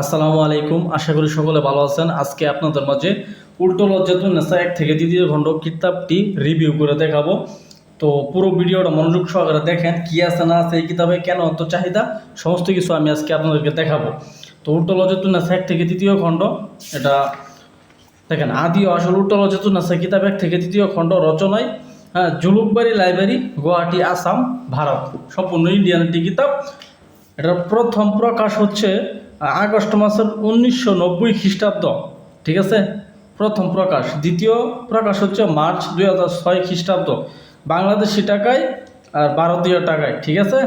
আসসালামু আলাইকুম। আশা করি সকলে ভালো আছেন। আজকে আপনাদের মাঝে উল্টো লজ্জাতুন্নেসা 1 থেকে 2 খণ্ড কিতাবটি রিভিউ করে দেখাবো। তো পুরো ভিডিওটা মনোযোগ সহকারে দেখেন, কি আছে না আছে এই কিতাবে, কেন অত চাহিদা, সমস্ত কিছু আমি আজকে আপনাদেরকে দেখাবো। তো উল্টো লজ্জাতুন্নেসা 1 থেকে 2 খণ্ড, এটা দেখেন আদি ও আসল উল্টো লজ্জাতুন্নেসা কিতাব 1 থেকে 2 খণ্ড রচনায় জুলুকবাড়ি লাইব্রেরি, গুয়াহাটি, আসাম, ভারত। সম্পূর্ণ ইন্ডিয়ান একটি কিতাব। এটার প্রথম প্রকাশ হচ্ছে আগস্ট মাসের 1990 খ্রিস্টাব্দ, ঠিক আছে, প্রথম প্রকাশ। দ্বিতীয় প্রকাশ হচ্ছে মার্চ 2006 খ্রিস্টাব্দ, বাংলাদেশি টাকায় আর ভারতীয় টাকায়, ঠিক আছে।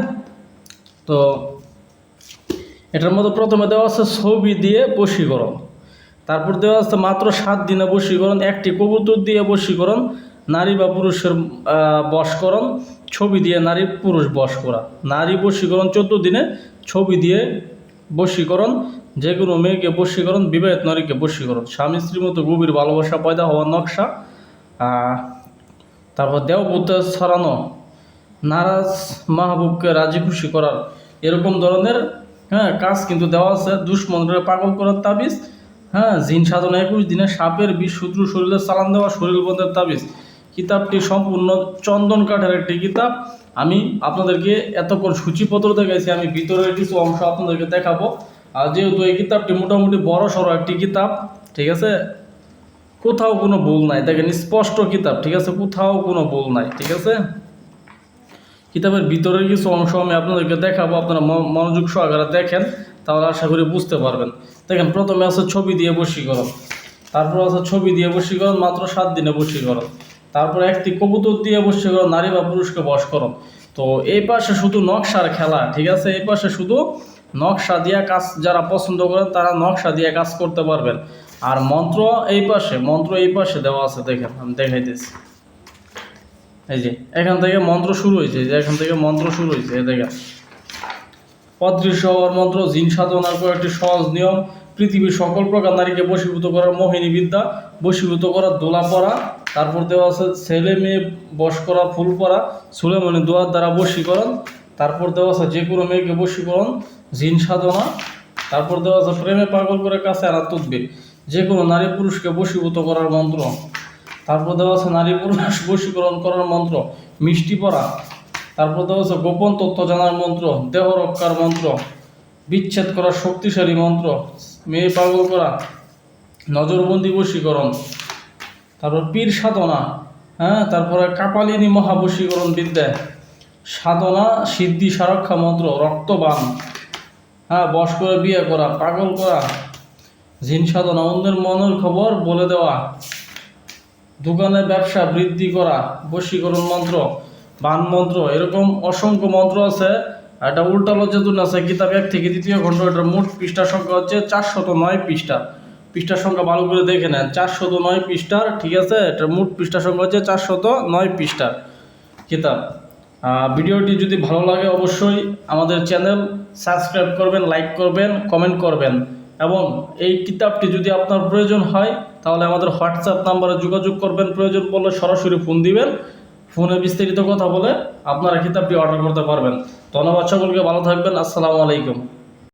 তো এটার মধ্যে প্রথমে দেওয়া আছে ছবি দিয়ে বশীকরণ, তারপর দেওয়া আছে মাত্র 7 দিনে বশীকরণ, একটি কবুতর দিয়ে বশীকরণ, নারী বা পুরুষের বশকরণ, ছবি দিয়ে নারী পুরুষ বশ করা, নারী বশীকরণ 14 দিনে, ছবি দিয়ে বশীকরণ, যে কোনো মেয়েকে বশীকরণ, বিবাহিত নারীকে বশীকরণ, স্বামী স্ত্রীর মতো গভীর ভালোবাসা পয়দা হওয়ার নকশা, তারপর দেওপুত্র ছড়ানো, নারাজ মাহবুবকে রাজি খুশি করার, এরকম ধরনের কাজ কিন্তু দেওয়া আছে। দুশ্মনরে পাগল করার তাবিজ, জিন সাধনা 21 দিনে, সাপের বিষ শত্রু শরীরে চালান দেওয়া, শরীর বন্ধের তাবিজ। কিতাবটি সম্পূর্ণ চন্দন কাঠের একটি কিতাব। আমি আপনাদেরকে এতক্ষণ সূচিপত্র দেখাইছি, আমি ভিতরের কিছু অংশ আপনাদেরকে দেখাবো। আর যেহেতু এই কিতাবটি মোটামুটি বড় সড়ো একটি কিতাব, ঠিক আছে, কোথাও কোনো ভুল নাই, দেখেন স্পষ্ট কিতাব, ঠিক আছে, কোথাও কোনো ভুল নাই, ঠিক আছে। কিতাবের ভিতরের কিছু অংশ আমি আপনাদেরকে দেখাবো, আপনারা মনোযোগ সহকারে দেখেন, তাহলে আশা করি বুঝতে পারবেন। দেখেন প্রথমে আছে ছবি দিয়ে বশীকরণ, তারপর আছে ছবি দিয়ে বশীকরণ মাত্র 7 দিনে বশীকরণ, তারপর একটি কবুতর দিয়ে বশীকরণ, নারী বা পুরুষকে বশকরণ। তো এই পাশে শুধু নকশার খেলা, ঠিক আছে, এই পাশে শুধু নকশা দিয়ে কাজ, যারা পছন্দ করেন তারা নকশা দিয়ে কাজ করতে পারবেন। আর মন্ত্র এই পাশে দেওয়া আছে, দেখেন আমি দেখাইতেছি। এই যে এখান থেকে মন্ত্র শুরু হয়েছে, দেখেন অদৃশ্য হওয়ার মন্ত্র, জিন সাধনার কয়েকটি সহজ নিয়ম, পৃথিবীর সকল প্রকার নারীকে বশীভূত করার মোহিনী বিদ্যা, বশীভূত করার দোলা পরা, তারপর দেওয়া আছে ছেলে মেয়ে বশ করা, ফুল পরা, সুলেমানি দোয়ার দ্বারা বশীকরণ, তারপর দেওয়া আছে যে কোনো মেয়েকে বশীকরণ, জিন সাধনা, তারপর দেওয়া আছে প্রেমে পাগল করে কাছে আনা তদবির, যে কোনো নারী পুরুষকে বশীভূত করার মন্ত্র, তারপর দেওয়া আছে নারী পুরুষ বশীকরণ করার মন্ত্র, মিষ্টি পড়া, তারপর দেওয়া আছে গোপন তথ্য জানার মন্ত্র, দেহ রক্ষার মন্ত্র, বিচ্ছেদ করার শক্তিশালী মন্ত্র, মেয়ে পাগল করা, নজরবন্দি বশীকরণ, তারপর পীর সাধনা, তারপরে কাপালিনী মহাবশীকরণ বিদ্যা, সাধনা সিদ্ধি সারক্ষা মন্ত্র, রক্তবান, বশ করে বিয়ে করা, পাগল করা, জিন সাধনা, অন্যের মনের খবর বলে দেওয়া, দোকানে ব্যবসা বৃদ্ধি করা, বশীকরণ মন্ত্র, বান মন্ত্র, এরকম অসংখ্য মন্ত্র আছে। এটা উল্টা লজ্জাতুন্নেসা কিতাব 1 থেকে 2 খণ্ড। এটার মোট পৃষ্ঠা সংখ্যা হচ্ছে 409 পৃষ্ঠা। পৃষ্ঠা সংখ্যা ভালো করে দেখে নেন, 409 পৃষ্ঠার, ঠিক আছে। এটার মোট পৃষ্ঠা সংখ্যা হচ্ছে 409 পৃষ্ঠার কিতাব। ভিডিওটি যদি ভালো লাগে অবশ্যই আমাদের চ্যানেল সাবস্ক্রাইব করবেন, লাইক করবেন, কমেন্ট করবেন, এবং এই কিতাবটি যদি আপনার প্রয়োজন হয় তাহলে আমাদের হোয়াটসঅ্যাপ নাম্বারে যোগাযোগ করবেন, প্রয়োজন পড়লে সরাসরি ফোন দিবেন, ফোনে বিস্তারিত কথা বলে আপনারা কিতাবটি অর্ডার করতে পারবেন। ধন্যবাদ সকলকে, ভালো থাকবেন। আসসালামু আলাইকুম।